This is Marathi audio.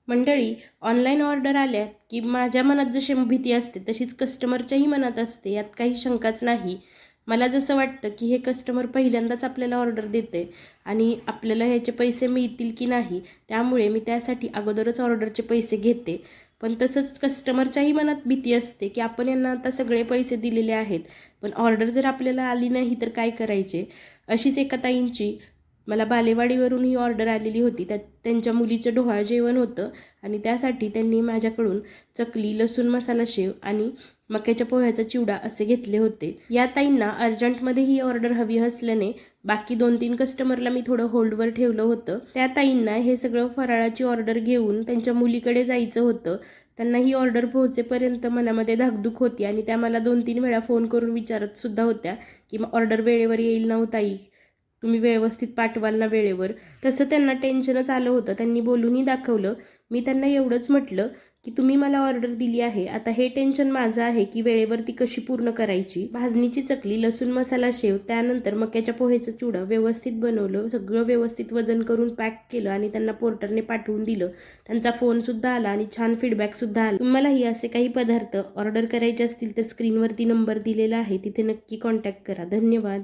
मंडळी, ऑनलाईन ऑर्डर आल्यात की माझ्या मनात जशी भीती असते तशीच कस्टमरच्याही मनात असते, यात काही शंकाच नाही. मला जसं वाटतं की हे कस्टमर पहिल्यांदाच आपल्याला ऑर्डर देते आणि आपल्याला ह्याचे पैसे मिळतील की नाही, त्यामुळे मी त्यासाठी अगोदरच ऑर्डरचे पैसे घेते. पण तसंच कस्टमरच्याही मनात भीती असते की आपण यांना आता सगळे पैसे दिलेले आहेत, पण ऑर्डर जर आपल्याला आली नाही तर काय करायचे. अशीच एका ताईंची मला बालेवाडीवरून ही ऑर्डर आलेली होती. त्यात त्यांच्या मुलीचं डोहाळ जेवण होतं आणि त्यासाठी त्यांनी माझ्याकडून चकली, लसूण मसाला शेव आणि मक्याच्या पोह्याचा चिवडा असे घेतले होते. या ताईंना अर्जंटमध्ये ही ऑर्डर हवी असल्याने बाकी 2-3 कस्टमरला मी थोडं होल्डवर ठेवलं होतं. त्या ताईंना हे सगळं फराळाची ऑर्डर घेऊन त्यांच्या मुलीकडे जायचं होतं. त्यांना ही ऑर्डर पोहोचेपर्यंत मनामध्ये धाकधूक होती आणि त्या मला 2-3 वेळा फोन करून विचारत सुद्धा होत्या की ऑर्डर वेळेवर येईल ना हो ताई, तुम्ही व्यवस्थित पाठवाल ना वेळेवर. तसं त्यांना टेन्शनच आलं होतं. त्यांनी बोलूनही दाखवलं. मी त्यांना एवढंच म्हटलं की तुम्ही मला ऑर्डर दिली आहे, आता हे टेन्शन माझं आहे की वेळेवर ती कशी पूर्ण करायची. भाजणीची चकली, लसूण मसाला शेव, त्यानंतर मक्याच्या पोहेचं चिवडा व्यवस्थित बनवलं, सगळं व्यवस्थित वजन करून पॅक केलं आणि त्यांना पोर्टरने पाठवून दिलं. त्यांचा फोनसुद्धा आला आणि छान फीडबॅकसुद्धा आला. तुम्हालाही असे काही पदार्थ ऑर्डर करायचे असतील तर स्क्रीनवरती नंबर दिलेला आहे, तिथे नक्की कॉन्टॅक्ट करा. धन्यवाद.